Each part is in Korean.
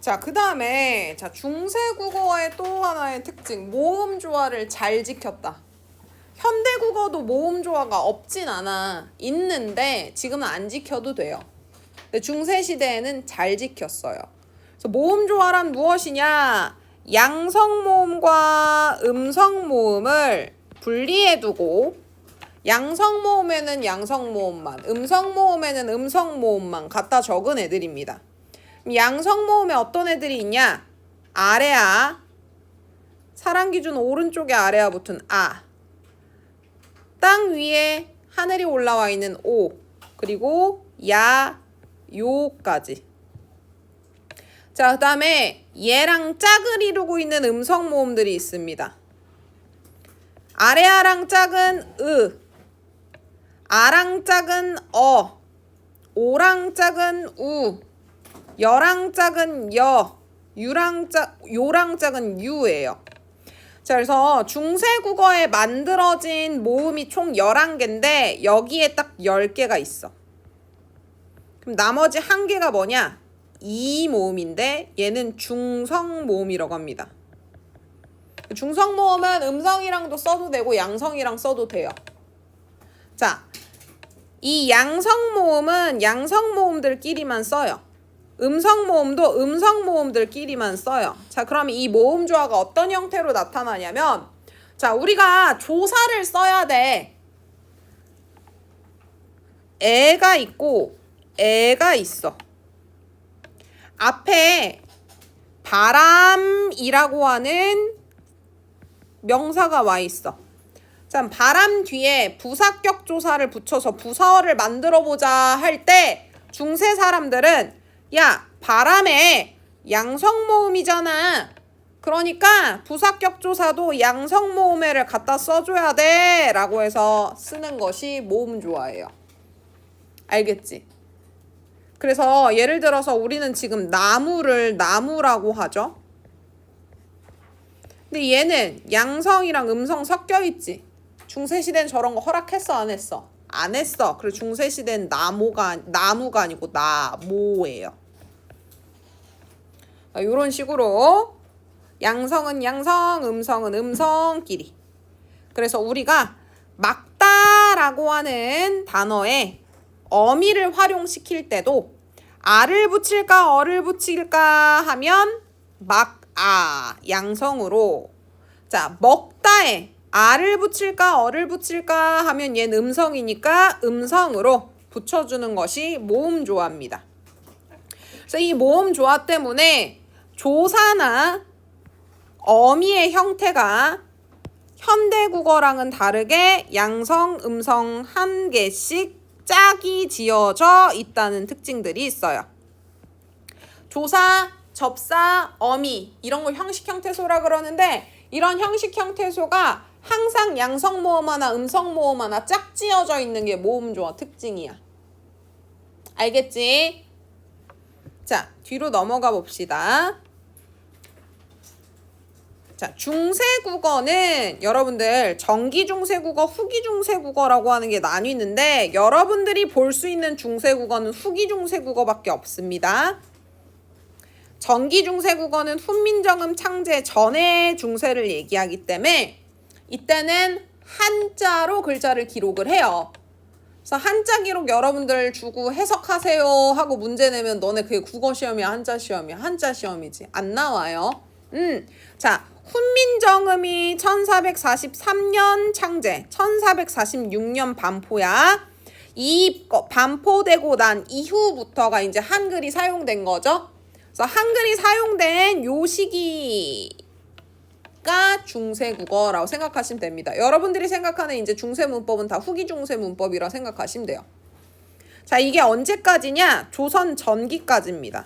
자, 그 다음에 중세국어의 또 하나의 특징, 모음조화를 잘 지켰다. 현대국어도 모음조화가 없진 않아. 있는데 지금은 안 지켜도 돼요. 근데 중세시대에는 잘 지켰어요. 그래서 모음조화란 무엇이냐? 양성모음과 음성모음을 분리해두고 양성모음에는 양성모음만, 음성모음에는 음성모음만 갖다 적은 애들입니다. 양성모음에 어떤 애들이 있냐? 아래아, 사랑기준 오른쪽에 아래아 붙은 아, 땅 위에 하늘이 올라와 있는 오, 그리고 야, 요까지. 자, 그 다음에 얘랑 짝을 이루고 있는 음성모음들이 있습니다. 아래아랑 짝은 으, 아랑 짝은 어, 오랑 짝은 우, 여랑 짝은 여, 요랑 짝은 유예요. 자, 그래서 중세국어에 만들어진 모음이 총 11개인데 여기에 딱 10개가 있어. 그럼 나머지 1개가 뭐냐? 이 모음인데 얘는 중성모음이라고 합니다. 중성모음은 음성이랑도 써도 되고 양성이랑 써도 돼요. 자, 이 양성모음은 양성모음들끼리만 써요. 음성모음도 음성모음들끼리만 써요. 자, 그럼 이 모음조화가 어떤 형태로 나타나냐면, 자, 우리가 조사를 써야 돼. 애가 있고 애가 있어. 앞에 바람이라고 하는 명사가 와 있어. 자, 바람 뒤에 부사격 조사를 붙여서 부사어를 만들어 보자 할 때 중세 사람들은 야, 바람에 양성모음이잖아. 그러니까 부사격 조사도 양성모음에를 갖다 써줘야 돼 라고 해서 쓰는 것이 모음조화예요. 알겠지? 그래서 예를 들어서 우리는 지금 나무를 나무라고 하죠. 근데 얘는 양성이랑 음성 섞여 있지. 중세시대는 저런 거 허락했어, 안 했어? 안 했어. 그리고 중세시대는 나무가 아니고 나모예요. 이런 식으로 양성은 양성, 음성은 음성끼리. 그래서 우리가 막다라고 하는 단어에 어미를 활용시킬 때도 아를 붙일까 어를 붙일까 하면 막아 양성으로, 자, 먹다에 아를 붙일까 어를 붙일까 하면 얘는 음성이니까 음성으로 붙여주는 것이 모음조화입니다. 그래서 이 모음조화 때문에 조사나 어미의 형태가 현대국어랑은 다르게 양성, 음성 한 개씩 짝이 지어져 있다는 특징들이 있어요. 조사, 접사, 어미 이런 걸 형식 형태소라 그러는데 이런 형식 형태소가 항상 양성모음 하나, 음성모음 하나 짝 지어져 있는 게 모음조화 특징이야. 알겠지? 자, 뒤로 넘어가 봅시다. 자, 중세국어는 여러분들 전기중세국어, 후기중세국어라고 하는 게 나뉘는데 여러분들이 볼 수 있는 중세국어는 후기중세국어밖에 없습니다. 전기중세국어는 훈민정음 창제 전의 중세를 얘기하기 때문에 이때는 한자로 글자를 기록을 해요. 그래서 한자 기록 여러분들 주고 해석하세요 하고 문제 내면 너네 그게 국어 시험이야, 한자 시험이야? 한자 시험이지. 안 나와요. 자, 훈민정음이 1443년 창제, 1446년 반포야. 이 반포되고 난 이후부터가 이제 한글이 사용된 거죠. 그래서 한글이 사용된 요 시기가 중세국어라고 생각하시면 됩니다. 여러분들이 생각하는 이제 중세 문법은 다 후기 중세 문법이라고 생각하시면 돼요. 자, 이게 언제까지냐? 조선 전기까지입니다.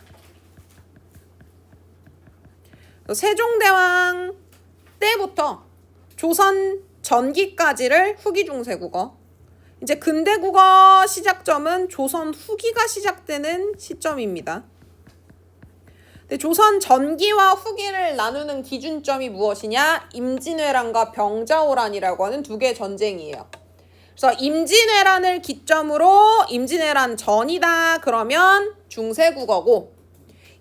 세종대왕 때부터 조선 전기까지를 후기 중세국어. 이제 근대국어 시작점은 조선 후기가 시작되는 시점입니다. 근데 조선 전기와 후기를 나누는 기준점이 무엇이냐? 임진왜란과 병자호란이라고 하는 두 개의 전쟁이에요. 그래서 임진왜란을 기점으로 임진왜란 전이다 그러면 중세국어고,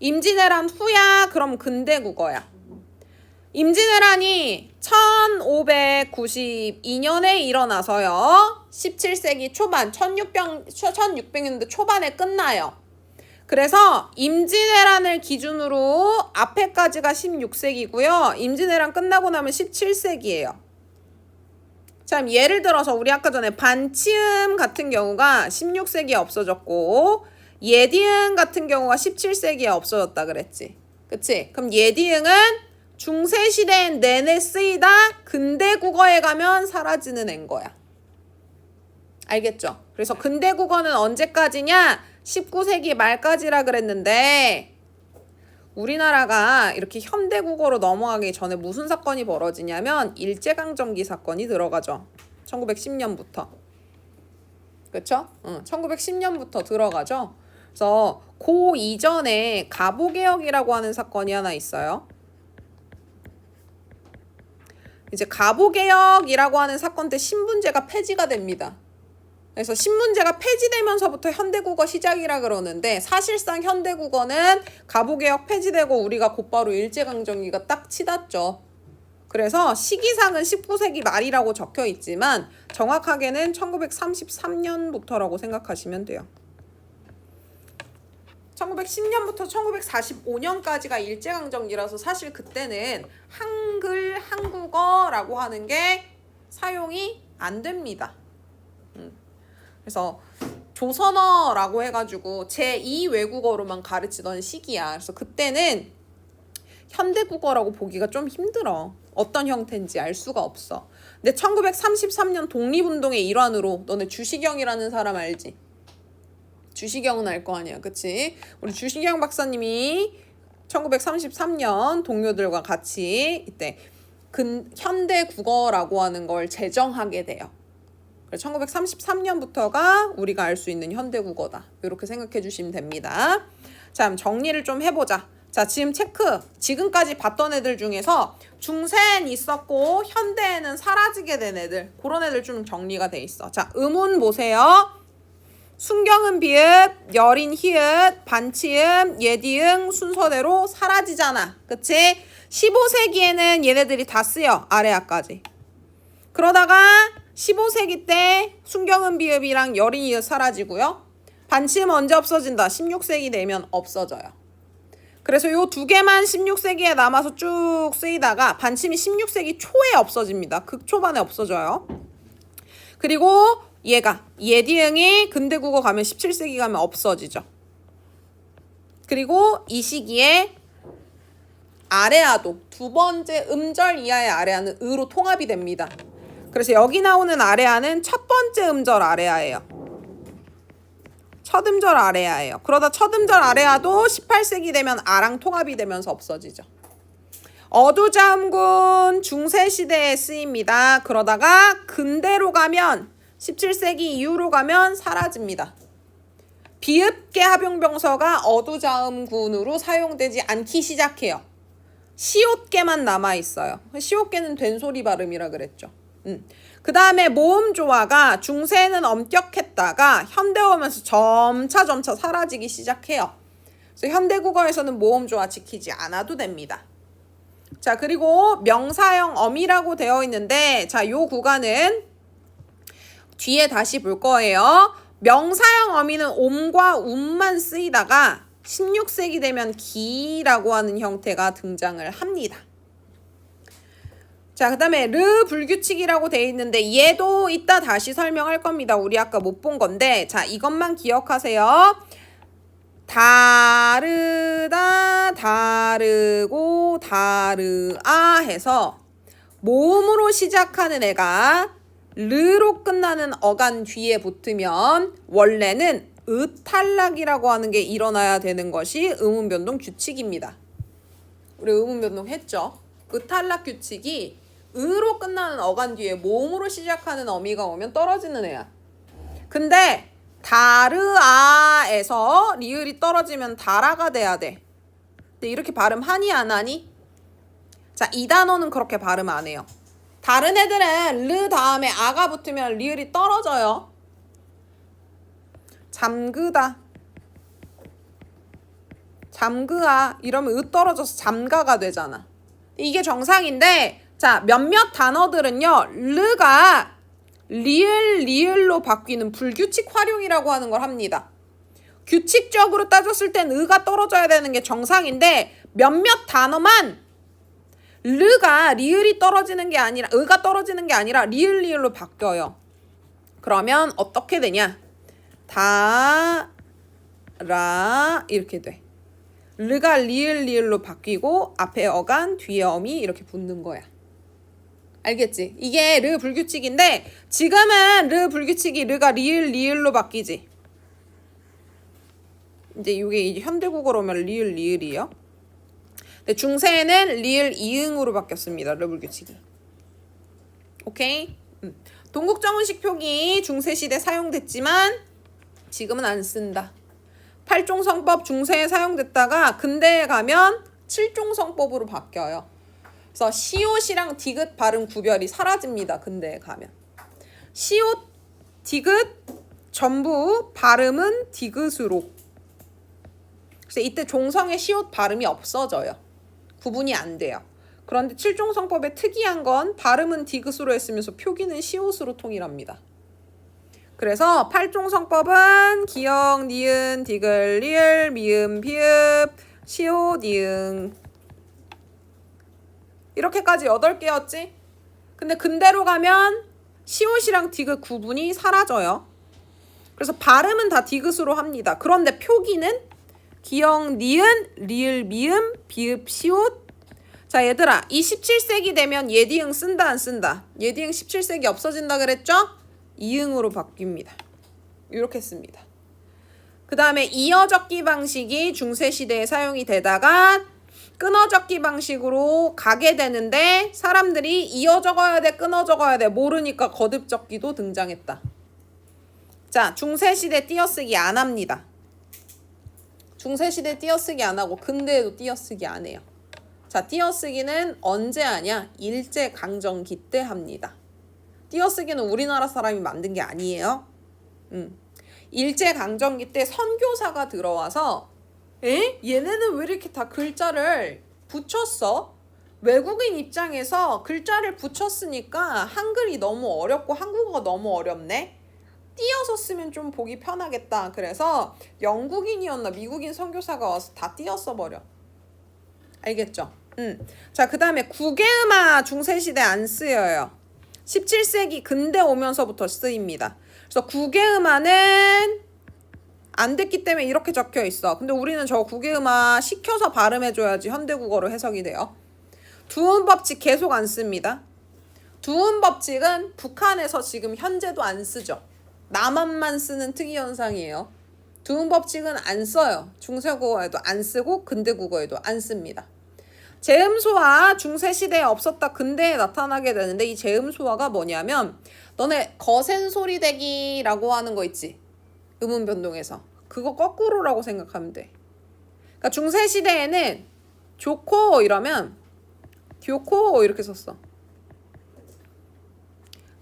임진왜란 후야? 그럼 근대국어야. 임진왜란이 1592년에 일어나서요. 17세기 초반, 1600년대 초반에 끝나요. 그래서 임진왜란을 기준으로 앞에까지가 16세기고요. 임진왜란 끝나고 나면 17세기예요. 자, 예를 들어서 우리 아까 전에 반치음 같은 경우가 16세기에 없어졌고 예디응 같은 경우가 17세기에 없어졌다 그랬지. 그치? 그럼 예디응은 중세시대 내내 쓰이다 근대국어에 가면 사라지는 앤 거야. 알겠죠? 그래서 근대국어는 언제까지냐? 19세기 말까지라 그랬는데 우리나라가 이렇게 현대국어로 넘어가기 전에 무슨 사건이 벌어지냐면 일제강점기 사건이 들어가죠. 1910년부터. 그쵸? 1910년부터 들어가죠. 그래서 그 이전에 갑오개혁이라고 하는 사건이 하나 있어요. 이제 갑오개혁이라고 하는 사건 때 신분제가 폐지가 됩니다. 그래서 신분제가 폐지되면서부터 현대국어 시작이라 그러는데 사실상 현대국어는 갑오개혁 폐지되고 우리가 곧바로 일제강점기가 딱 치닫죠. 그래서 시기상은 19세기 말이라고 적혀 있지만 정확하게는 1933년부터라고 생각하시면 돼요. 1910년부터 1945년까지가 일제강점기라서 사실 그때는 한글, 한국어라고 하는 게 사용이 안 됩니다. 그래서 조선어라고 해가지고 제2 외국어로만 가르치던 시기야. 그래서 그때는 현대국어라고 보기가 좀 힘들어. 어떤 형태인지 알 수가 없어. 근데 1933년 독립운동의 일환으로 너네 주시경이라는 사람 알지? 주시경은 알 거 아니야. 그치? 우리 주시경 박사님이 1933년 동료들과 같이 이때 현대국어라고 하는 걸 제정하게 돼요. 1933년부터가 우리가 알 수 있는 현대국어다. 이렇게 생각해 주시면 됩니다. 자, 정리를 좀 해보자. 자, 지금 체크. 지금까지 봤던 애들 중에서 중세엔 있었고 현대에는 사라지게 된 애들. 그런 애들 좀 정리가 돼 있어. 자, 음운 보세요. 순경은 비읍, 여린 히읗, 반치음, 예디응 순서대로 사라지잖아. 그치? 15세기에는 얘네들이 다 쓰여. 아래아까지. 그러다가 15세기 때 순경은 비읍이랑 여린 히읗 사라지고요. 반치음 언제 없어진다? 16세기 되면 없어져요. 그래서 요 두 개만 16세기에 남아서 쭉 쓰이다가 반침이 16세기 초에 없어집니다. 극초반에 없어져요. 그리고 얘가 예디응이 근대국어 가면 17세기 가면 없어지죠. 그리고 이 시기에 아래아도 두 번째 음절 이하의 아래아는 으로 통합이 됩니다. 그래서 여기 나오는 아래아는 첫 번째 음절 아래아예요. 첫 음절 아래아예요. 그러다 첫 음절 아래아도 18세기 되면 아랑 통합이 되면서 없어지죠. 어두자음군 중세시대에 쓰입니다. 그러다가 근대로 가면 17세기 이후로 가면 사라집니다. 비읍계 합용병서가 어두자음군으로 사용되지 않기 시작해요. 시옷계만 남아있어요. 시옷계는 된소리 발음이라 그랬죠. 그 다음에 모음조화가 중세에는 엄격했다가 현대 오면서 점차 사라지기 시작해요. 그래서 현대국어에서는 모음조화 지키지 않아도 됩니다. 자, 그리고 명사형 어미라고 되어 있는데 자, 요 구간은 뒤에 다시 볼 거예요. 명사형 어미는 옴과 움만 쓰이다가 16세기 되면 기라고 하는 형태가 등장을 합니다. 자, 그 다음에 르 불규칙이라고 돼 있는데 얘도 이따 다시 설명할 겁니다. 우리 아까 못 본 건데 자, 이것만 기억하세요. 다르다, 다르고, 다르아 해서 모음으로 시작하는 애가 르로 끝나는 어간 뒤에 붙으면 원래는 으탈락이라고 하는 게 일어나야 되는 것이 음운변동 규칙입니다. 우리 음운변동 했죠? 으탈락 규칙이 으로 끝나는 어간 뒤에 모음으로 시작하는 어미가 오면 떨어지는 애야. 근데 다르아에서 리을이 떨어지면 다라가 돼야 돼. 근데 이렇게 발음하니 안 하니? 자, 이 단어는 그렇게 발음 안 해요. 다른 애들은 르 다음에 아가 붙으면 리을이 떨어져요. 잠그다. 잠그아 이러면 으 떨어져서 잠가가 되잖아. 이게 정상인데 자 몇몇 단어들은요 르가 리을로 바뀌는 불규칙 활용이라고 하는 걸 합니다. 규칙적으로 따졌을 땐 으가 떨어져야 되는 게 정상인데 몇몇 단어만 르가 리을이 떨어지는 게 아니라 으가 떨어지는 게 아니라 리을로 바뀌어요. 그러면 어떻게 되냐? 다라 이렇게 돼. 르가 리을로 바뀌고 앞에 어간 뒤에 어미 이렇게 붙는 거야. 알겠지? 이게 르 불규칙인데 지금은 르 불규칙이 르가 리을로 바뀌지. 이제 이게 현대국어로 오면 리을이에요. 근데 중세에는 리을 이응으로 바뀌었습니다. 르 불규칙이. 오케이? 동국정은식 표기 중세시대 사용됐지만 지금은 안 쓴다. 8종성법 중세에 사용됐다가 근대에 가면 7종성법으로 바뀌어요. 그래서 시옷이랑 디귿 발음 구별이 사라집니다. 근대에 가면. 시옷, 디귿 전부 발음은 디귿으로. 그래서 이때 종성의 시옷 발음이 없어져요. 구분이 안 돼요. 그런데 7종성법의 특이한 건 발음은 디귿으로 했으면서 표기는 시옷으로 통일합니다. 그래서 8종성법은 기역, 니은, 디귿, 리을, 미음, 비읍, 시옷, 이응 이렇게까지 8개였지? 근데 근대로 가면 시옷이랑 디귿 구분이 사라져요. 그래서 발음은 다 디귿으로 합니다. 그런데 표기는 기역, 니은, 리을, 미음, 비읍, 시옷. 자 얘들아 이 17세기 되면 예디응 쓴다 안 쓴다? 예디응 17세기 없어진다 그랬죠? 이응으로 바뀝니다. 이렇게 씁니다. 그 다음에 이어적기 방식이 중세시대에 사용이 되다가 끊어적기 방식으로 가게 되는데 사람들이 이어 적어야 돼 끊어 적어야 돼 모르니까 거듭적기도 등장했다. 자 중세시대 띄어쓰기 안 합니다. 중세시대 띄어쓰기 안 하고 근대에도 띄어쓰기 안 해요. 자 띄어쓰기는 언제 하냐? 일제강점기 때 합니다. 띄어쓰기는 우리나라 사람이 만든 게 아니에요. 일제강점기 때 선교사가 들어와서 얘네는 왜 이렇게 다 글자를 붙였어? 외국인 입장에서 글자를 붙였으니까 한글이 너무 어렵고 한국어가 너무 어렵네? 띄어서 쓰면 좀 보기 편하겠다. 그래서 영국인이었나 미국인 선교사가 와서 다 띄어 써버려. 알겠죠? 자, 그 다음에 국외음화 중세시대 안 쓰여요. 17세기 근대 오면서부터 쓰입니다. 그래서 국외음화는 안 됐기 때문에 이렇게 적혀 있어. 근데 우리는 저 국외음화 시켜서 발음해줘야지 현대국어로 해석이 돼요. 두음법칙 계속 안 씁니다. 두음법칙은 북한에서 지금 현재도 안 쓰죠. 남한만 쓰는 특이현상이에요. 두음법칙은 안 써요. 중세국어에도 안 쓰고 근대국어에도 안 씁니다. 제음소화 중세시대에 없었다 근대에 나타나게 되는데 이 제음소화가 뭐냐면 너네 거센 소리 대기라고 하는 거 있지? 음운 변동에서. 그거 거꾸로라고 생각하면 돼. 그러니까 중세시대에는 좋고 이러면 좋고 이렇게 썼어.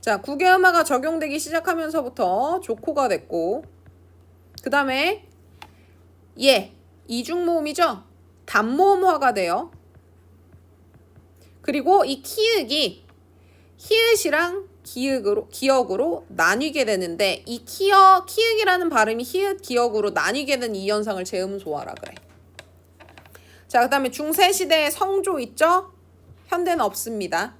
자, 국외음화가 적용되기 시작하면서부터 좋고가 됐고 그 다음에 이중모음이죠? 단모음화가 돼요. 그리고 이 키읔이 히읗이랑 기역으로 나뉘게 되는데 이 키읔이라는 발음이 히읗 기역으로 나뉘게 된 이 현상을 제음소화라 그래. 자, 그 다음에 중세시대에 성조 있죠? 현대는 없습니다.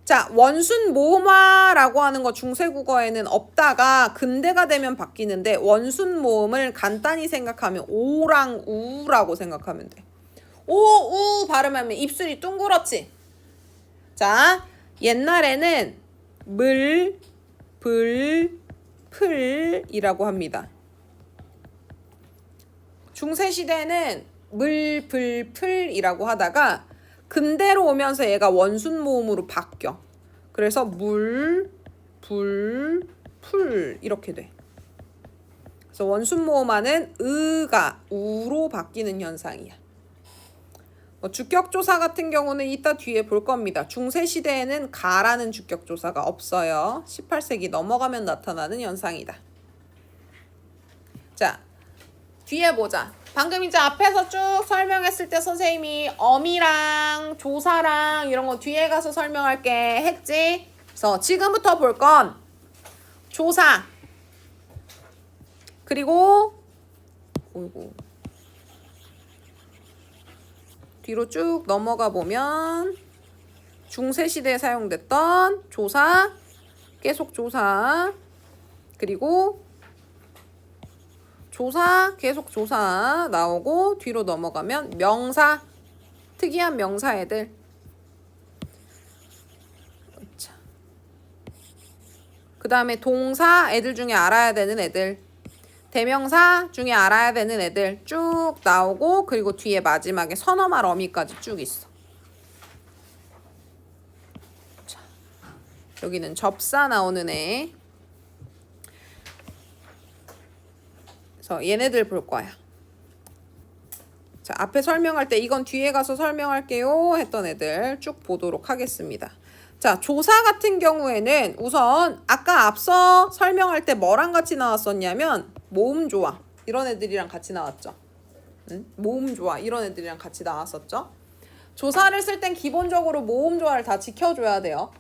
자, 원순 모음화라고 하는 거 중세국어에는 없다가 근대가 되면 바뀌는데 원순 모음을 간단히 생각하면 오랑 우라고 생각하면 돼. 오, 우 발음하면 입술이 둥그렇지? 자, 옛날에는 물, 불, 풀이라고 합니다. 중세시대는 물, 불, 풀이라고 하다가 근대로 오면서 얘가 원순 모음으로 바뀌어. 그래서 물, 불, 풀 이렇게 돼. 그래서 원순 모음화는 으가 우로 바뀌는 현상이야. 주격조사 같은 경우는 이따 뒤에 볼 겁니다. 중세시대에는 가라는 주격조사가 없어요. 18세기 넘어가면 나타나는 현상이다. 자, 뒤에 보자. 방금 이제 앞에서 쭉 설명했을 때 선생님이 어미랑 조사랑 이런 거 뒤에 가서 설명할게 했지? 그래서 지금부터 볼 건 조사 그리고 어이구 뒤로 쭉 넘어가 보면 중세시대에 사용됐던 조사, 계속 조사, 그리고 조사, 계속 조사 나오고 뒤로 넘어가면 명사, 특이한 명사 애들. 그 다음에 동사 애들 중에 알아야 되는 애들. 대명사 중에 알아야 되는 애들 쭉 나오고 그리고 뒤에 마지막에 선어말 어미까지 쭉 있어. 자, 여기는 접사 나오는 애. 그래서 얘네들 볼 거야. 자, 앞에 설명할 때 이건 뒤에 가서 설명할게요 했던 애들 쭉 보도록 하겠습니다. 자, 조사 같은 경우에는 우선 아까 앞서 설명할 때 뭐랑 같이 나왔었냐면 모음 조화 이런 애들이랑 같이 나왔죠. 응? 모음 조화 이런 애들이랑 같이 나왔었죠. 조사를 쓸 땐 기본적으로 모음 조화를 다 지켜줘야 돼요.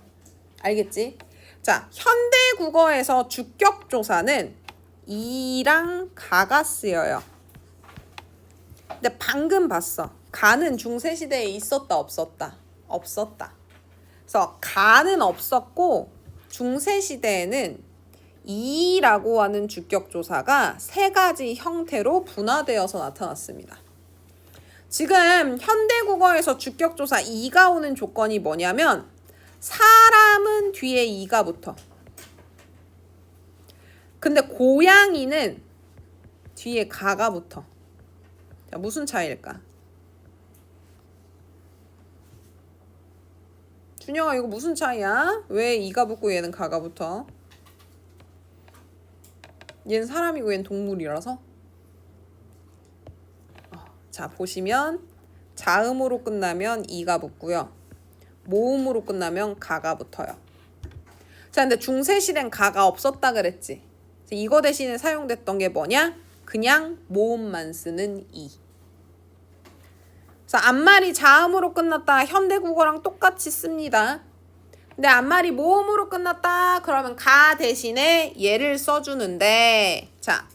알겠지? 자, 현대 국어에서 주격 조사는 이랑 가가 쓰여요. 근데 방금 봤어. 가는 중세시대에 있었다 없었다? 없었다. 그래서 가는 없었고 중세시대에는 이라고 하는 주격조사가 세 가지 형태로 분화되어서 나타났습니다. 지금 현대국어에서 주격조사 이가 오는 조건이 뭐냐면 사람은 뒤에 이가 붙어. 근데 고양이는 뒤에 가가 붙어. 자, 무슨 차이일까? 준영아 이거 무슨 차이야? 왜 이가 붙고 얘는 가가 붙어? 얘는 사람이고 얘는 동물이라서? 자, 보시면 자음으로 끝나면 이가 붙고요. 모음으로 끝나면 가가 붙어요. 자, 근데 중세시대는 가가 없었다 그랬지? 이거 대신에 사용됐던 게 뭐냐? 그냥 모음만 쓰는 이. 그래서 앞말이 자음으로 끝났다. 현대국어랑 똑같이 씁니다. 근데 앞말이 모음으로 끝났다. 그러면 가 대신에 얘를 써주는데 자,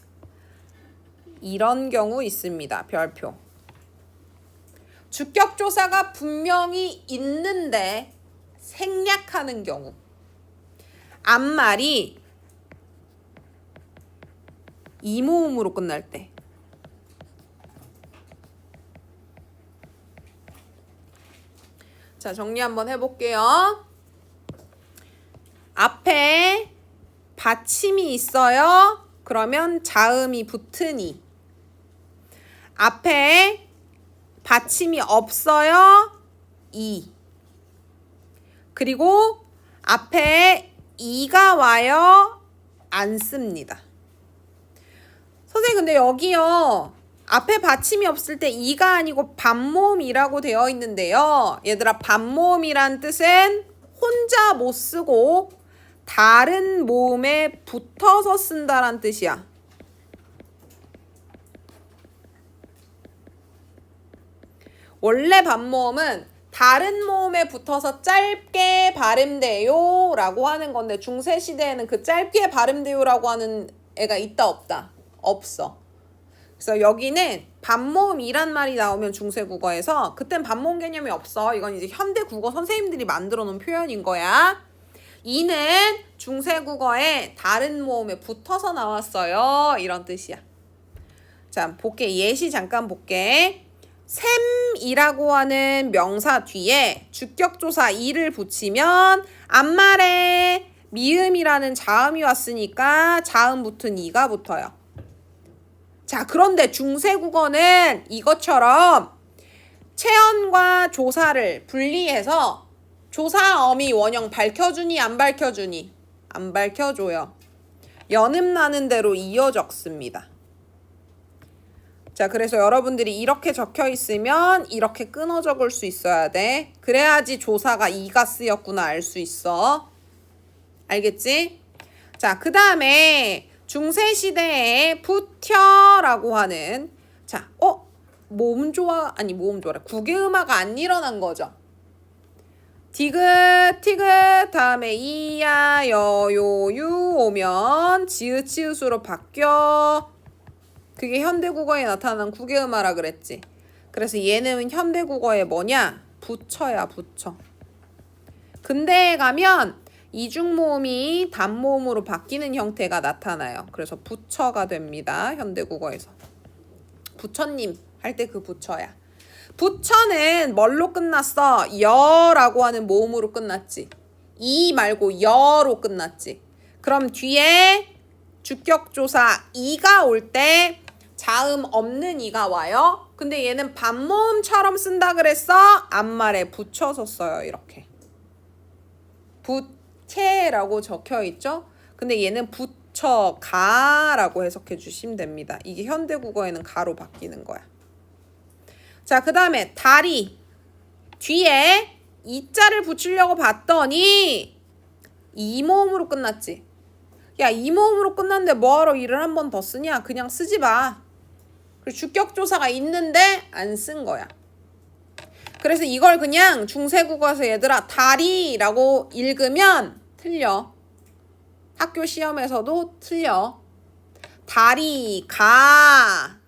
이런 경우 있습니다. 별표. 주격조사가 분명히 있는데 생략하는 경우. 앞말이 이모음으로 끝날 때. 자, 정리 한번 해볼게요. 앞에 받침이 있어요. 그러면 자음이 붙으니. 앞에 받침이 없어요. 이. 그리고 앞에 이가 와요. 안 씁니다. 선생님 근데 여기요. 앞에 받침이 없을 때 이가 아니고 반모음이라고 되어 있는데요. 얘들아 반모음이란 뜻은 혼자 못 쓰고 다른 모음에 붙어서 쓴다란 뜻이야. 원래 반모음은 다른 모음에 붙어서 짧게 발음돼요 라고 하는 건데 중세시대에는 그 짧게 발음돼요라고 하는 애가 있다 없다? 없어. 그래서 여기는 반모음이란 말이 나오면 중세국어에서 그땐 반모음 개념이 없어. 이건 이제 현대국어 선생님들이 만들어 놓은 표현인 거야. 이는 중세국어에 다른 모음에 붙어서 나왔어요. 이런 뜻이야. 자, 볼게. 예시 잠깐 볼게. 샘이라고 하는 명사 뒤에 주격조사 이를 붙이면 앞말에 미음이라는 자음이 왔으니까 자음 붙은 이가 붙어요. 자, 그런데 중세국어는 이것처럼 체언과 조사를 분리해서 조사, 어미, 원형 밝혀주니 안 밝혀주니? 안 밝혀줘요. 연음나는 대로 이어 적습니다. 자, 그래서 여러분들이 이렇게 적혀 있으면 이렇게 끊어 적을 수 있어야 돼. 그래야지 조사가 이가 쓰였구나 알 수 있어. 알겠지? 자, 그 다음에 중세시대에 부텨라고 하는 자, 모음 조화 아니 모음 조화래. 구개음화가 안 일어난 거죠. 디귿 티귿 다음에 이야 여요유 오면 지읒 치읒으로 바뀌어. 그게 현대국어에 나타난 구개음화라 그랬지. 그래서 얘는 현대국어에 뭐냐? 부처야, 부처. 근대에 가면 이중모음이 단모음으로 바뀌는 형태가 나타나요. 그래서 부처가 됩니다. 현대국어에서. 부처님 할 때 그 부처야. 부처는 뭘로 끝났어? 여라고 하는 모음으로 끝났지. 이 말고 여로 끝났지. 그럼 뒤에 주격조사 이가 올 때 자음 없는 이가 와요. 근데 얘는 반모음처럼 쓴다 그랬어? 앞말에 붙여서 써요. 이렇게. 부채라고 적혀 있죠? 근데 얘는 부처가라고 해석해 주시면 됩니다. 이게 현대국어에는 가로 바뀌는 거야. 자, 그 다음에 다리 뒤에 이자를 붙이려고 봤더니 이모음으로 끝났지. 야, 이모음으로 끝났는데 뭐하러 이를 한 번 더 쓰냐? 그냥 쓰지 마. 그리고 주격조사가 있는데 안 쓴 거야. 그래서 이걸 그냥 중세국어에서 얘들아 다리라고 읽으면 틀려. 학교 시험에서도 틀려. 다리 가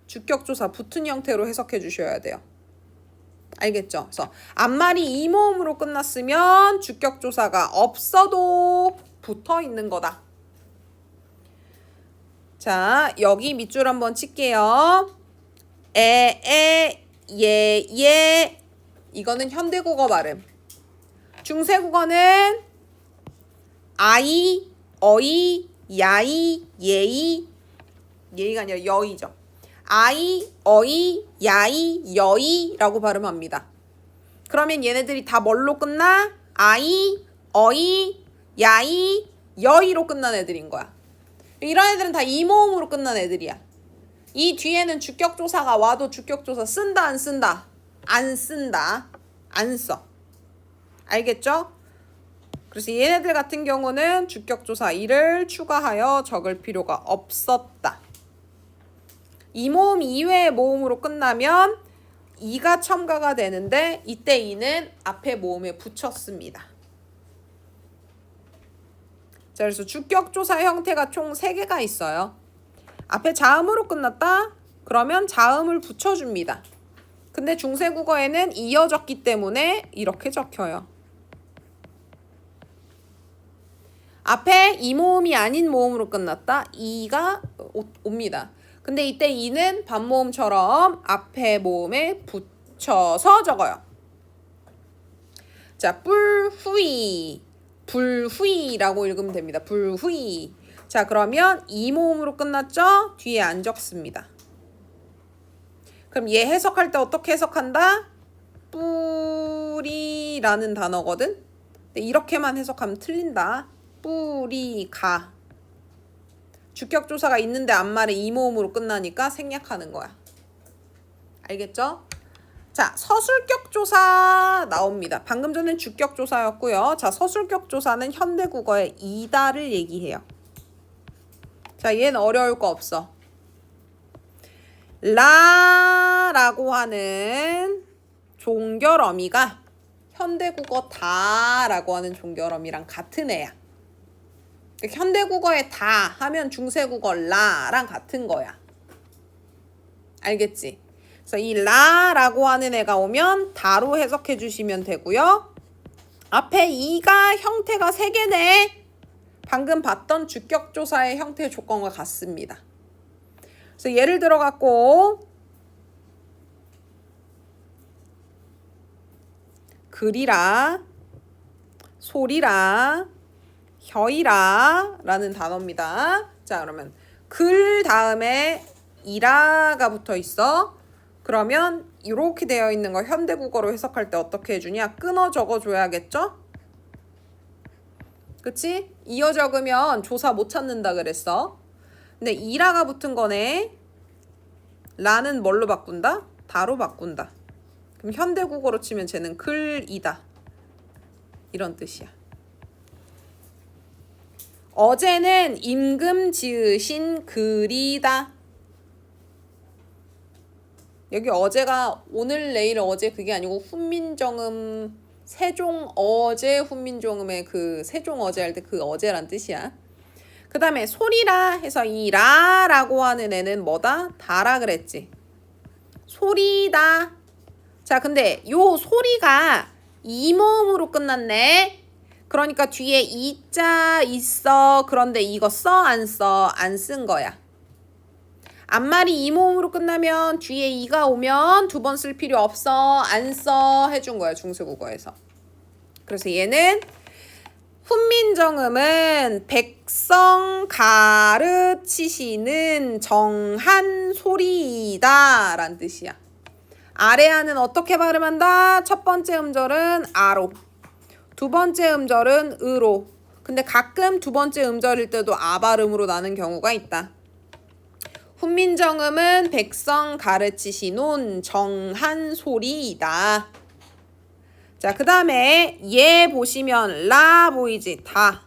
주격조사 붙은 형태로 해석해 주셔야 돼요. 알겠죠? 그래서 앞말이 이모음으로 끝났으면 주격조사가 없어도 붙어 있는 거다. 자, 여기 밑줄 한번 칠게요. 예. 이거는 현대국어 발음. 중세국어는 아이, 어이, 야이, 예이. 예이가 아니라 여이죠. 아이, 어이, 야이, 여이라고 발음합니다. 그러면 얘네들이 다 뭘로 끝나? 아이, 어이, 야이, 여이로 끝난 애들인 거야. 이런 애들은 다 이모음으로 끝난 애들이야. 이 뒤에는 주격조사가 와도 주격조사 쓴다 안 쓴다? 안 쓴다. 안 써. 알겠죠? 그래서 얘네들 같은 경우는 주격조사 이를 추가하여 적을 필요가 없었다. 이모음 이외의 모음으로 끝나면 이가 첨가가 되는데 이때 이는 앞에 모음에 붙였습니다. 자, 그래서 주격조사 형태가 총 3개가 있어요. 앞에 자음으로 끝났다? 그러면 자음을 붙여줍니다. 근데 중세국어에는 이어졌기 때문에 이렇게 적혀요. 앞에 이모음이 아닌 모음으로 끝났다? 이가 옵니다. 근데 이때 이는 반모음처럼 앞에 모음에 붙여서 적어요. 자, 불후이. 불후이라고 읽으면 됩니다. 불후이. 자, 그러면 이 모음으로 끝났죠? 뒤에 안 적습니다. 그럼 얘 해석할 때 어떻게 해석한다? 뿌리라는 단어거든? 근데 이렇게만 해석하면 틀린다. 뿌리가. 주격조사가 있는데 앞말에 이 모음으로 끝나니까 생략하는 거야. 알겠죠? 자, 서술격조사 나옵니다. 방금 전엔 주격조사였고요. 자, 서술격조사는 현대국어의 이다를 얘기해요. 자, 얘는 어려울 거 없어. 라라고 하는 종결어미가 현대국어 다라고 하는 종결어미랑 같은 애야. 현대국어에 다 하면 중세국어 라랑 같은 거야. 알겠지? 그래서 이 라라고 하는 애가 오면 다로 해석해 주시면 되고요. 앞에 이가 형태가 3개네. 방금 봤던 주격조사의 형태 조건과 같습니다. 그래서 예를 들어 갖고 글이라, 소리라, 혀이라 라는 단어입니다. 자, 그러면 글 다음에 이라가 붙어 있어. 그러면 이렇게 되어 있는 거 현대국어로 해석할 때 어떻게 해주냐? 끊어 적어줘야겠죠? 그치? 이어 적으면 조사 못 찾는다 그랬어. 근데 이라가 붙은 거네. 라는 뭘로 바꾼다? 다로 바꾼다. 그럼 현대국어로 치면 쟤는 글이다. 이런 뜻이야. 어제는 임금 지으신 글이다. 여기 어제가 오늘 내일 어제 그게 아니고 훈민정음 세종 어제 훈민정음의 그 세종 어제 할 때 그 어제란 뜻이야. 그 다음에 소리라 해서 이 라라고 하는 애는 뭐다? 다라 그랬지. 소리다. 자, 근데 요 소리가 이모음으로 끝났네. 그러니까 뒤에 이자 있어. 그런데 이거 써? 안 써? 안 쓴 거야. 앞말이 이모음으로 끝나면 뒤에 이가 오면 두 번 쓸 필요 없어. 안 써. 해준 거야. 중세국어에서. 그래서 얘는 훈민정음은 백성 가르치시는 정한 소리이다 라는 뜻이야. 아래아는 어떻게 발음한다? 첫 번째 음절은 아로, 두 번째 음절은 으로. 근데 가끔 두 번째 음절일 때도 아 발음으로 나는 경우가 있다. 훈민정음은 백성 가르치시는 정한 소리이다. 자, 그 다음에 얘 보시면 라 보이지? 다.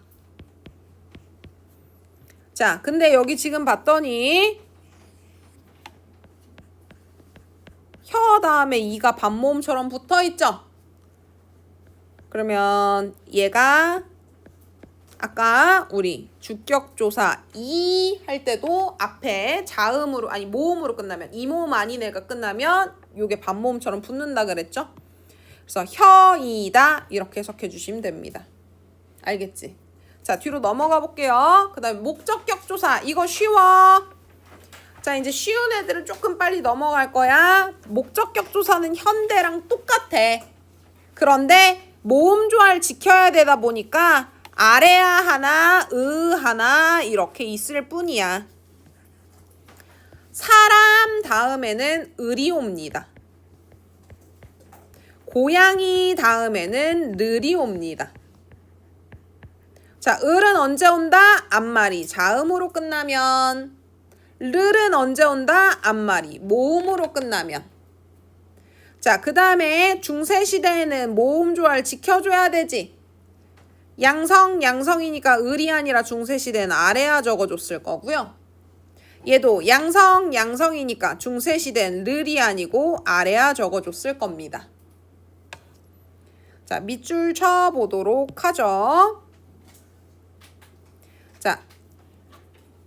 자, 근데 여기 지금 봤더니 혀 다음에 이가 반모음처럼 붙어있죠? 그러면 얘가 아까 우리 주격조사 이 할 때도 앞에 자음으로 아니 모음으로 끝나면 이모음 아닌 애가 끝나면 요게 반모음처럼 붙는다 그랬죠? 그래서 혀이다 이렇게 해석해 주시면 됩니다. 알겠지? 자, 뒤로 넘어가 볼게요. 그 다음에 목적격 조사. 이거 쉬워. 자, 이제 쉬운 애들은 조금 빨리 넘어갈 거야. 목적격 조사는 현대랑 똑같아. 그런데 모음 조화를 지켜야 되다 보니까 아래아 하나, 으 하나 이렇게 있을 뿐이야. 사람 다음에는 을이 옵니다. 고양이 다음에는 늘이 옵니다. 자, 을은 언제 온다? 앞말이 자음으로 끝나면. 르는 언제 온다? 앞말이 모음으로 끝나면. 자, 그 다음에 중세시대에는 모음 조화를 지켜줘야 되지. 양성이니까 을이 아니라 중세시대는 아래아 적어줬을 거고요. 얘도 양성이니까 중세시대는 르이 아니고 아래아 적어줬을 겁니다. 자, 밑줄 쳐보도록 하죠. 자,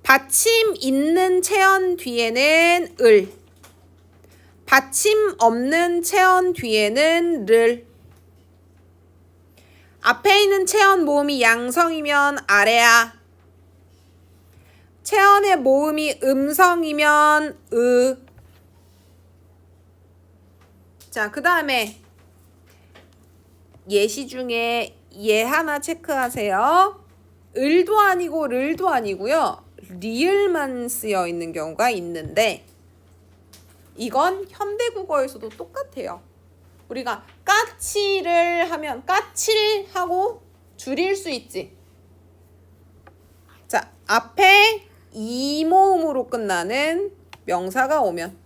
받침 있는 체언 뒤에는 을, 받침 없는 체언 뒤에는 를. 앞에 있는 체언 모음이 양성이면 아래아, 체언의 모음이 음성이면 으. 자, 그 다음에 예시 중에 얘 하나 체크하세요. 을도 아니고 를도 아니고요. 리을만 쓰여 있는 경우가 있는데 이건 현대국어에서도 똑같아요. 우리가 까치를 하면 까칠하고 줄일 수 있지. 자, 앞에 이모음으로 끝나는 명사가 오면,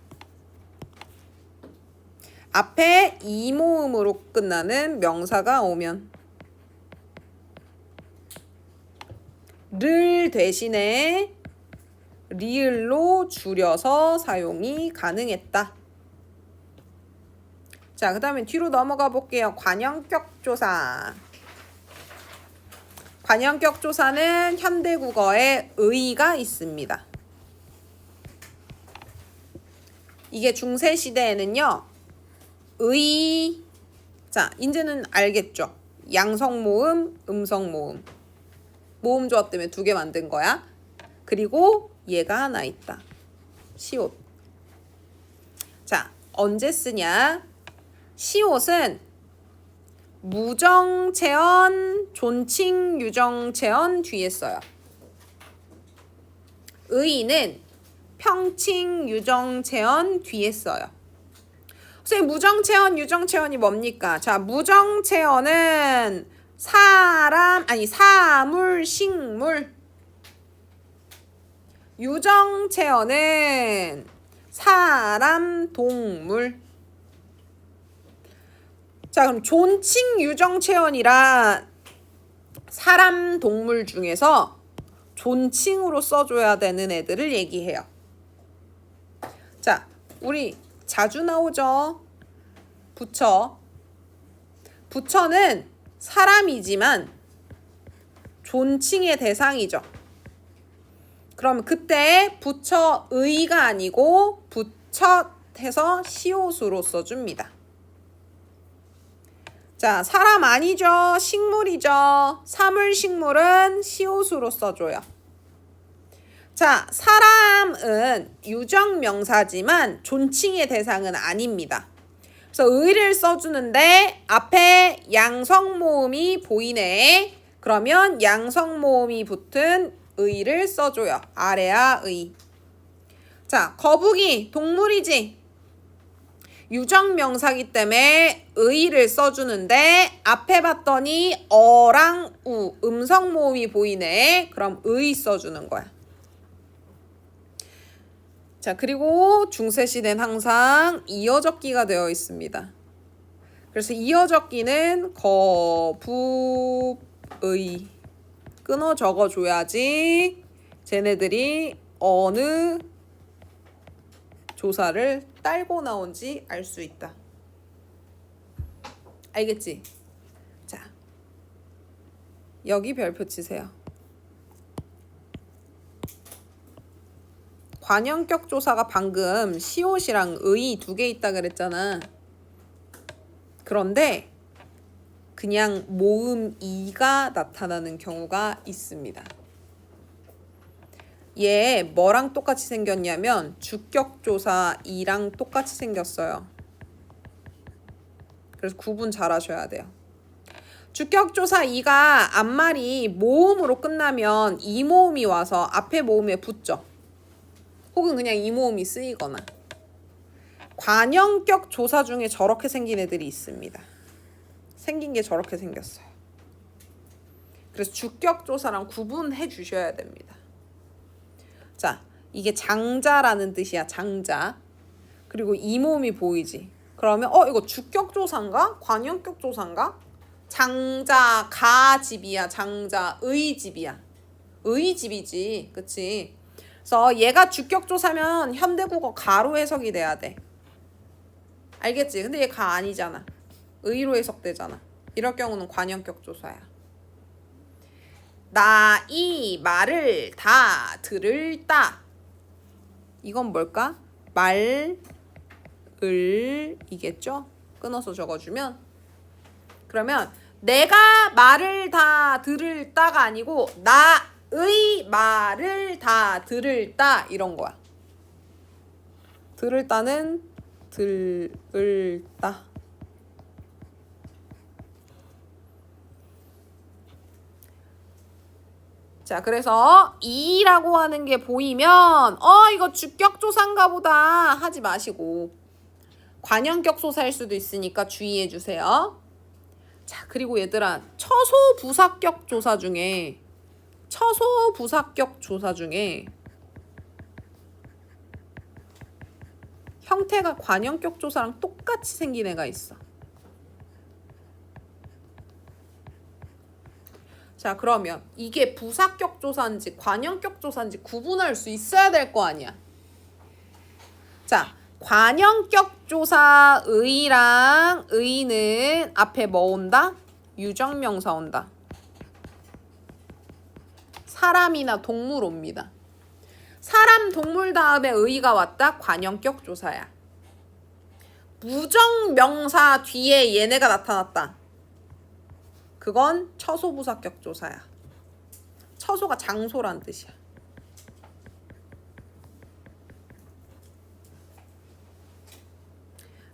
앞에 이모음으로 끝나는 명사가 오면 를 대신에 리을로 줄여서 사용이 가능했다. 자, 그 다음에 뒤로 넘어가 볼게요. 관형격 조사. 관형격 조사는 현대국어에 의가 있습니다. 이게 중세시대에는요. 의. 자, 이제는 알겠죠? 양성모음, 음성모음. 모음 조합 때문에 두 개 만든 거야. 그리고 얘가 하나 있다. 시옷. 자, 언제 쓰냐? 시옷은 무정체언, 존칭, 유정체언 뒤에 써요. 의는 평칭, 유정체언 뒤에 써요. 선생님, 무정체언, 유정체언이 뭡니까? 자, 무정체언은 사람, 아니 사물, 식물. 유정체언은 사람, 동물. 자, 그럼 존칭, 유정체언이라 사람, 동물 중에서 존칭으로 써줘야 되는 애들을 얘기해요. 자, 우리 자주 나오죠. 부처. 부처는 사람이지만 존칭의 대상이죠. 그럼 그때 부처의가 아니고 부처 해서 시옷으로 써줍니다. 자, 사람 아니죠. 식물이죠. 사물식물은 시옷으로 써줘요. 자, 사람은 유정명사지만 존칭의 대상은 아닙니다. 그래서 의를 써주는데 앞에 양성모음이 보이네. 그러면 양성모음이 붙은 의를 써줘요. 아래야 의. 자, 거북이 동물이지. 유정명사기 때문에 의를 써주는데 앞에 봤더니 어랑 우 음성모음이 보이네. 그럼 의 써주는 거야. 자, 그리고 중세시대는 항상 이어적기가 되어 있습니다. 그래서 이어적기는 거북의 끊어 적어줘야지 쟤네들이 어느 조사를 딸고 나온지 알 수 있다. 알겠지? 자, 여기 별표 치세요. 관형격 조사가 방금 시옷이랑 의 두 개 있다 그랬잖아. 그런데 그냥 모음 이가 나타나는 경우가 있습니다. 얘 뭐랑 똑같이 생겼냐면 주격조사 이랑 똑같이 생겼어요. 그래서 구분 잘 하셔야 돼요. 주격조사 이가 앞말이 모음으로 끝나면 이 모음이 와서 앞에 모음에 붙죠. 혹은 그냥 이 모음이 쓰이거나. 관형격 조사 중에 저렇게 생긴 애들이 있습니다. 생긴 게 저렇게 생겼어요. 그래서 주격조사랑 구분해 주셔야 됩니다. 자, 이게 장자라는 뜻이야. 장자. 그리고 이 모음이 보이지. 그러면 이거 주격조사인가? 관형격조사인가? 장자 가집이야. 장자의 집이야. 의 집이지. 그치? 그래서 얘가 주격조사면 현대국어 가로 해석이 돼야 돼. 알겠지? 근데 얘 가 아니잖아. 의로 해석되잖아. 이럴 경우는 관형격조사야. 나 이 말을 다 들을다. 이건 뭘까? 말을 이겠죠? 끊어서 적어주면 그러면 내가 말을 다 들을다가 아니고 나의 말을 다 들을다 이런 거야. 들을다는 들을다. 자, 그래서 이라고 하는 게 보이면 이거 주격조사인가 보다 하지 마시고 관형격조사일 수도 있으니까 주의해 주세요. 자, 그리고 얘들아 처소부사격 조사 중에 형태가 관형격 조사랑 똑같이 생긴 애가 있어. 자, 그러면 이게 부사격 조사인지 관형격 조사인지 구분할 수 있어야 될 거 아니야. 자, 관형격 조사 의랑 의는 앞에 뭐 온다? 유정명사 온다. 사람이나 동물 옵니다. 사람, 동물 다음에 의가 왔다? 관형격 조사야. 무정명사 뒤에 얘네가 나타났다. 그건 처소부사격 조사야. 처소가 장소란 뜻이야.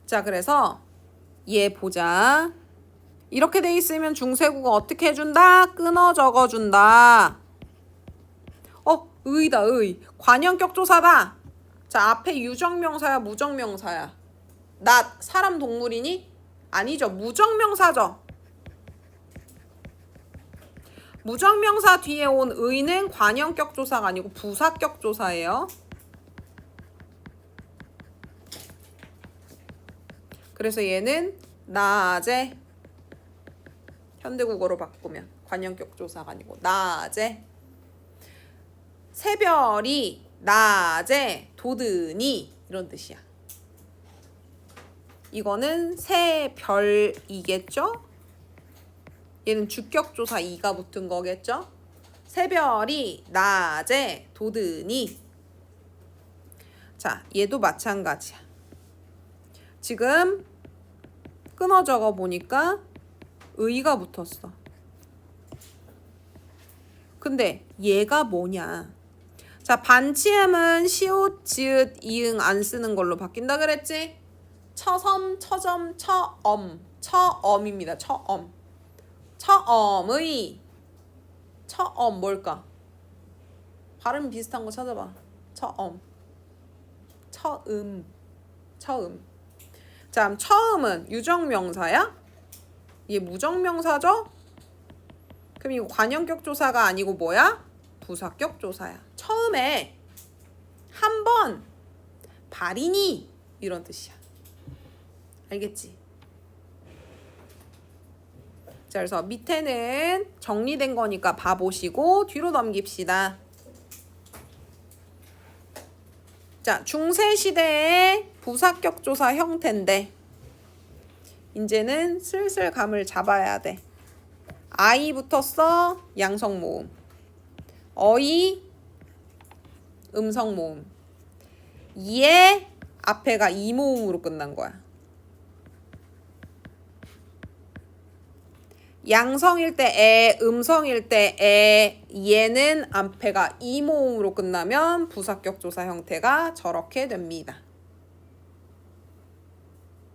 자, 그래서 얘 보자. 이렇게 돼 있으면 중세국어 어떻게 해준다? 끊어 적어준다. 의다, 의. 관형격 조사다. 자, 앞에 유정명사야, 무정명사야? 나 사람, 동물이니? 아니죠. 무정명사죠. 무정명사 뒤에 온 의는 관형격 조사가 아니고 부사격 조사예요. 그래서 얘는 낮에 현대국어로 바꾸면 관형격 조사가 아니고 낮에 새별이 낮에 돋으니 이런 뜻이야. 이거는 새별이겠죠? 얘는 주격조사 이가 붙은 거겠죠? 새별이 낮에 돋으니. 자, 얘도 마찬가지야. 지금 끊어 적어 보니까 의가 붙었어. 근데 얘가 뭐냐? 자, 반치음은 시옷, 지읒, 이응 안 쓰는 걸로 바뀐다 그랬지? 처섬, 처점, 처엄. 처엄입니다. 처엄. 처엄의 처엄 뭘까? 발음 비슷한 거 찾아봐. 처엄. 처음. 처음. 자, 처음은 유정명사야? 얘 무정명사죠? 그럼 이거 관형격 조사가 아니고 뭐야? 부사격 조사야. 처음에 한 번 발이니 이런 뜻이야. 알겠지? 자, 그래서 밑에는 정리된 거니까 봐보시고 뒤로 넘깁시다. 자, 중세시대의 부사격 조사 형태인데 이제는 슬슬 감을 잡아야 돼. 아이 붙었어. 양성모음. 어이 음성모음. 얘 앞에가 이모음으로 끝난 거야. 양성일 때 에, 음성일 때 에, 얘는 앞에가 이모음으로 끝나면 부사격 조사 형태가 저렇게 됩니다.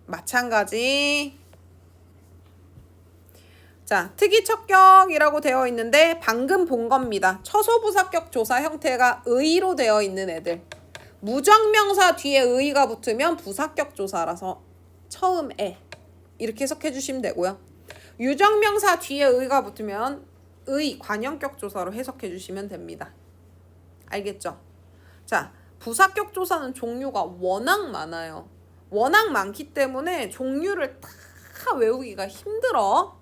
마찬가지. 자, 특이척격이라고 되어 있는데 방금 본 겁니다. 처소부사격 조사 형태가 의로 되어 있는 애들. 무정명사 뒤에 의가 붙으면 부사격 조사라서 처음에 이렇게 해석해 주시면 되고요. 유정명사 뒤에 의가 붙으면 의 관형격 조사로 해석해 주시면 됩니다. 알겠죠? 자, 부사격 조사는 종류가 워낙 많아요. 워낙 많기 때문에 종류를 다 외우기가 힘들어.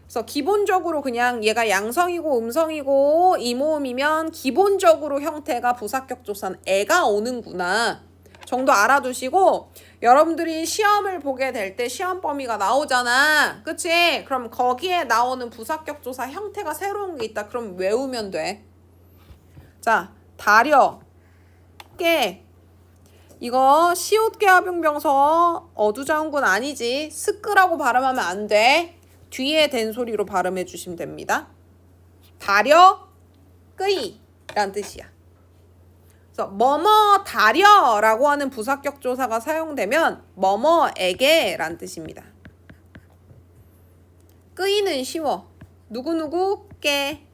그래서 기본적으로 그냥 얘가 양성이고 음성이고 이모음이면 기본적으로 형태가 부사격 조사는 애가 오는구나 정도 알아두시고, 여러분들이 시험을 보게 될 때 시험 범위가 나오잖아. 그치? 그럼 거기에 나오는 부사격 조사 형태가 새로운 게 있다. 그럼 외우면 돼. 자, 다려, 깨. 이거 시옷 계합용병서 어두자운군 아니지. 스끄라고 발음하면 안 돼. 뒤에 된 소리로 발음해 주시면 됩니다. 다려, 끄이 라는 뜻이야. 그래서 뭐뭐 다려 라고 하는 부사격 조사가 사용되면 뭐뭐에게 라는 뜻입니다. 끄이는 쉬워. 누구누구 깨.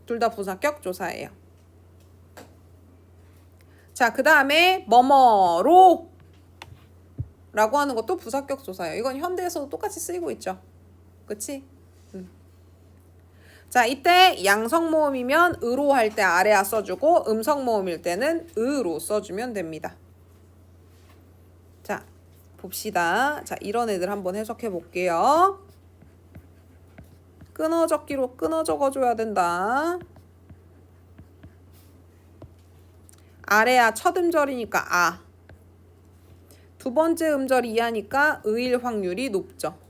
둘 다 부사격 조사예요. 자, 그 다음에 뭐뭐로 라고 하는 것도 부사격 조사예요. 이건 현대에서도 똑같이 쓰이고 있죠. 그치? 자, 이때 양성모음이면 으로 할 때 아래아 써주고 음성모음일 때는 으로 써주면 됩니다. 자, 봅시다. 자, 이런 애들 한번 해석해 볼게요. 끊어 적기로 끊어 적어줘야 된다. 아래아 첫 음절이니까 아. 두 번째 음절 이하니까 의일 확률이 높죠.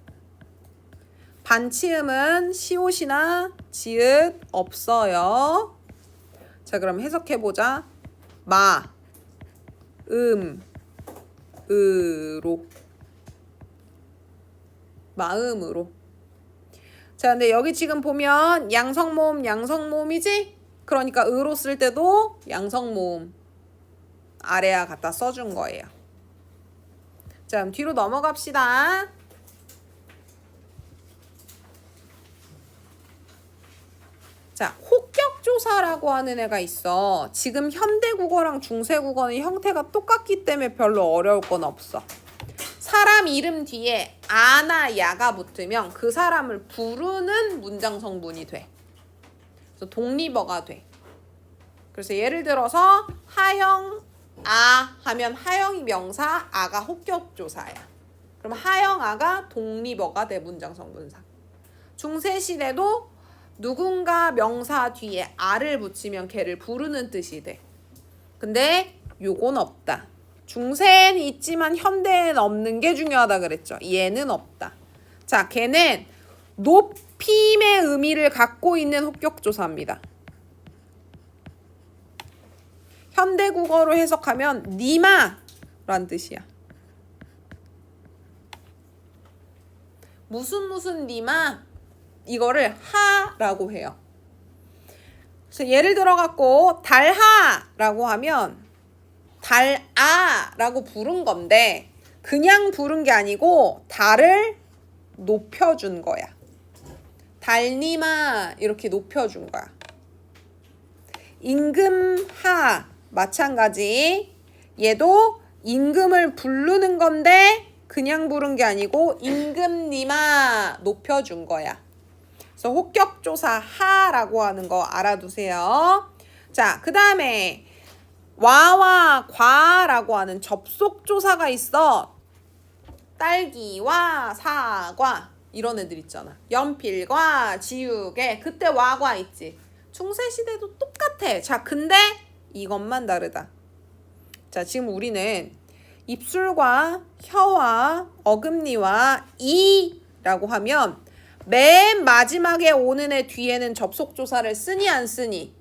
반치음은 시옷이나 지읒 없어요. 자, 그럼 해석해보자. 마, 으로. 마음으로. 자, 근데 여기 지금 보면 양성모음이지? 그러니까 으로 쓸 때도 양성모음 아래아 갖다 써준 거예요. 자, 그럼 뒤로 넘어갑시다. 자, 혹격조사라고 하는 애가 있어. 지금 현대국어랑 중세국어는 형태가 똑같기 때문에 별로 어려울 건 없어. 사람 이름 뒤에 아나 야가 붙으면 그 사람을 부르는 문장 성분이 돼. 그래서 독립어가 돼. 그래서 예를 들어서 하영 아 하면 하영이 명사, 아가 혹격조사야. 그럼 하영 아가 독립어가 돼, 문장 성분상. 중세시대도 누군가 명사 뒤에 아를 붙이면 걔를 부르는 뜻이 돼. 근데 요건 없다. 중세에는 있지만 현대에는 없는 게 중요하다 그랬죠. 얘는 없다. 자, 걔는 높임의 의미를 갖고 있는 혹격조사입니다. 현대국어로 해석하면 니마란 뜻이야. 무슨 니마 이거를 하라고 해요. 그래서 예를 들어 갖고 달하라고 하면 달아라고 부른 건데 그냥 부른 게 아니고 달을 높여준 거야. 달니마 이렇게 높여준 거야. 임금하 마찬가지. 얘도 임금을 부르는 건데 그냥 부른 게 아니고 임금님아 높여준 거야. 그래서 혹격조사 하라고 하는 거 알아두세요. 자, 그 다음에 와와 과라고 하는 접속조사가 있어. 딸기와 사과 이런 애들 있잖아. 연필과 지우개 그때 와과 있지. 중세시대도 똑같아. 자, 근데 이것만 다르다. 자, 지금 우리는 입술과 혀와 어금니와 이라고 하면 맨 마지막에 오는 애 뒤에는 접속조사를 쓰니 안 쓰니?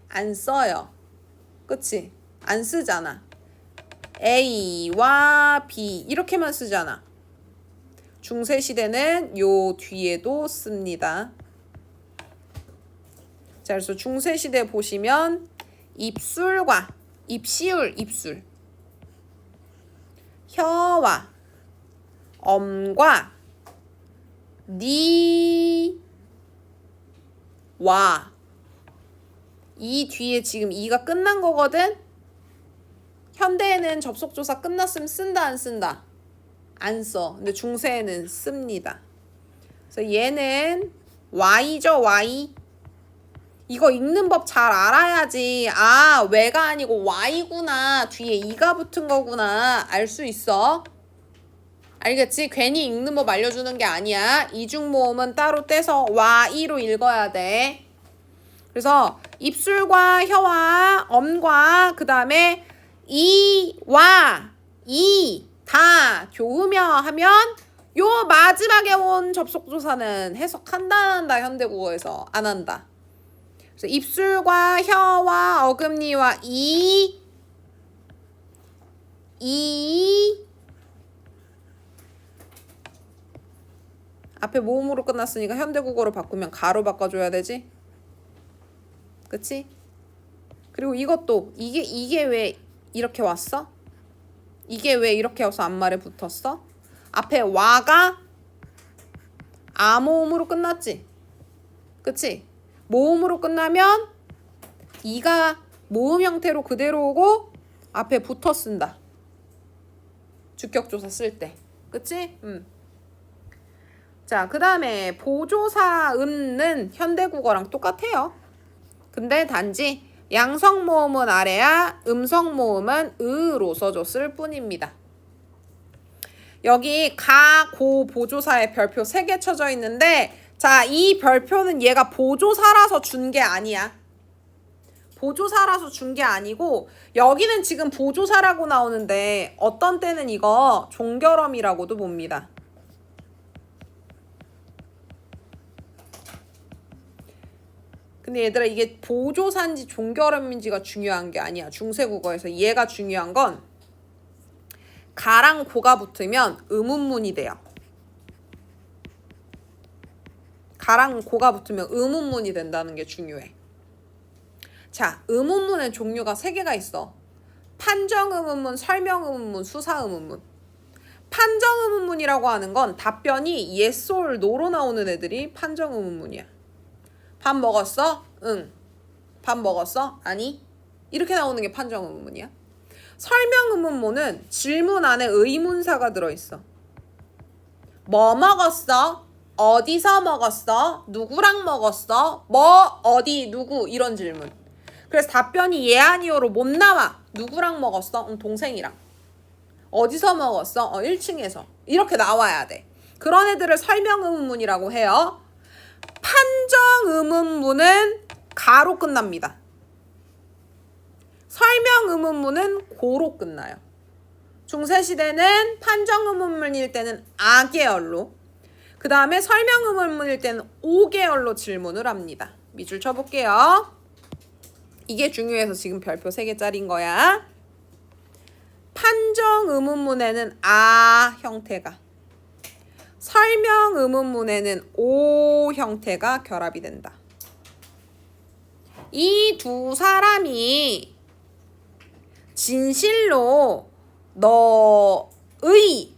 안 써요. 그치? 안 쓰잖아. A와 B 이렇게만 쓰잖아. 중세시대는 요 뒤에도 씁니다. 자, 그래서 중세시대 보시면 입술과 입시울 입술 혀와 엄과 니와 이 뒤에 지금 이가 끝난 거거든. 현대에는 접속조사 끝났으면 쓴다 안 쓴다? 안 써. 근데 중세에는 씁니다. 그래서 얘는 Y죠. Y. 이거 읽는 법 잘 알아야지. 아, 왜가 아니고 Y구나. 뒤에 이가 붙은 거구나. 알 수 있어. 알겠지? 괜히 읽는 법 알려주는 게 아니야. 이중모음은 따로 떼서 Y로 읽어야 돼. 그래서 입술과 혀와 엄과 그 다음에 이와 이 다 교우며 하면 요 마지막에 온 접속조사는 해석한다 안 한다 현대국어에서 안 한다. 그래서 입술과 혀와 어금니와 이 앞에 모음으로 끝났으니까 현대국어로 바꾸면 가로 바꿔줘야 되지. 그치? 그리고 이것도 이게 왜 이렇게 왔어? 이게 왜 이렇게 와서 앞말에 붙었어? 앞에 와가 아모음으로 끝났지. 그치? 모음으로 끝나면 이가 모음 형태로 그대로 오고 앞에 붙어 쓴다. 주격조사 쓸 때. 그치? 자, 그 다음에 보조사음는 현대국어랑 똑같아요. 근데 단지 양성모음은 아래야 음성모음은 으로 써줬을 뿐입니다. 여기 가, 고, 보조사의 별표 3개 쳐져 있는데 자, 이 별표는 얘가 보조사라서 준 게 아니야. 보조사라서 준 게 아니고 여기는 지금 보조사라고 나오는데 어떤 때는 이거 종결음이라고도 봅니다. 근데 얘들아 이게 보조사인지 종결음인지가 중요한 게 아니야. 중세국어에서 얘가 중요한 건 가랑 고가 붙으면 의문문이 돼요. 가랑 고가 붙으면 의문문이 된다는 게 중요해. 자, 의문문의 종류가 3개가 있어. 판정의문문, 설명의문문, 수사의문문. 판정의문문이라고 하는 건 답변이 yes or no로 나오는 애들이 판정의문문이야. 밥 먹었어? 응. 밥 먹었어? 아니. 이렇게 나오는 게 판정의문문이야. 설명의문문은 질문 안에 의문사가 들어있어. 뭐 먹었어? 어디서 먹었어? 누구랑 먹었어? 뭐, 어디, 누구 이런 질문. 그래서 답변이 예, 아니오로 못 나와. 누구랑 먹었어? 동생이랑. 어디서 먹었어? 1층에서. 이렇게 나와야 돼. 그런 애들을 설명의문문이라고 해요. 판정의문문은 가로 끝납니다. 설명 의문문은 고로 끝나요. 중세시대는 판정 의문문일 때는 아계열로, 그 다음에 설명 의문문일 때는 오계열로 질문을 합니다. 밑줄 쳐볼게요. 이게 중요해서 지금 별표 3개짜리인 거야. 판정 의문문에는 아 형태가, 설명 의문문에는 오 형태가 결합이 된다. 이 두 사람이 진실로 너의,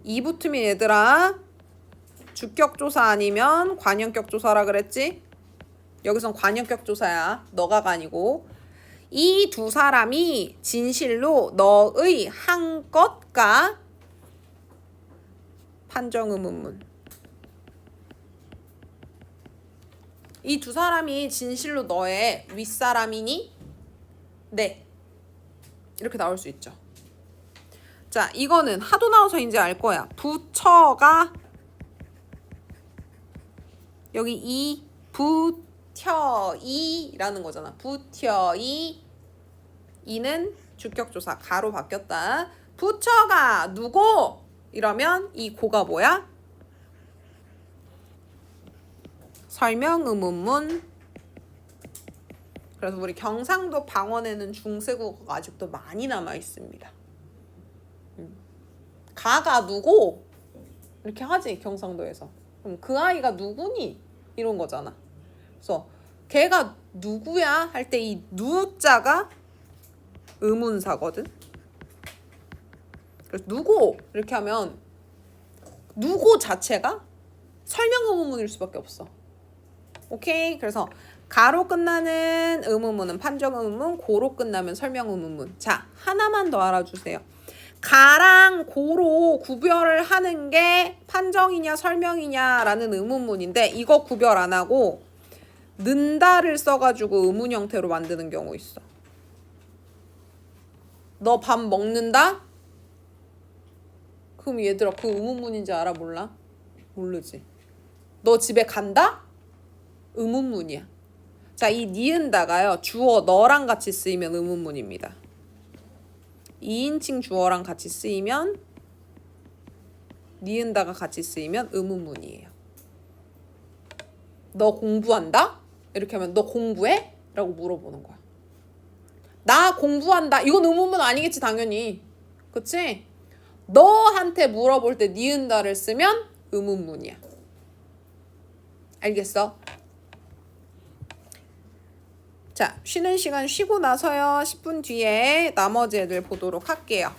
이 붙으면 얘들아 주격조사 아니면 관형격조사라 그랬지? 여기선 관형격조사야. 너가가 아니고. 이 두 사람이 진실로 너의 한 것과 판정 의문문. 이 두 사람이 진실로 너의 윗사람이니? 네. 이렇게 나올 수 있죠. 자, 이거는 하도 나와서 이제 알 거야. 부처가 여기 이 부텨이라는 거잖아. 부텨이, 이는 주격조사 가로 바뀌었다. 부처가 누구? 이러면 이 고가 뭐야? 설명 의문문. 그래서 우리 경상도 방언에는 중세국어가 아직도 많이 남아 있습니다. 가가 누구? 이렇게 하지 경상도에서. 그럼 그 아이가 누구니? 이런 거잖아. 그래서 걔가 누구야? 할 때 이 누자가 의문사거든. 그래서 누구? 이렇게 하면 누구 자체가 설명 의문문일 수밖에 없어. 오케이? 그래서 가로 끝나는 의문문은 판정 의문문, 고로 끝나면 설명 의문문. 자, 하나만 더 알아주세요. 가랑 고로 구별을 하는 게 판정이냐 설명이냐라는 의문문인데 이거 구별 안 하고 는다를 써가지고 의문 형태로 만드는 경우 있어. 너 밥 먹는다? 그럼 얘들아 그 의문문인지 알아 몰라? 모르지. 너 집에 간다? 의문문이야. 자, 이 니은다가요 주어 너랑 같이 쓰이면 의문문입니다. 2인칭 주어랑 같이 쓰이면, 니은다가 같이 쓰이면 의문문이에요. 너 공부한다? 이렇게 하면 너 공부해? 라고 물어보는 거야. 나 공부한다. 이건 의문문 아니겠지 당연히. 그치? 너한테 물어볼 때 니은다를 쓰면 의문문이야. 알겠어? 자, 쉬는 시간 쉬고 나서요. 10분 뒤에 나머지 애들 보도록 할게요.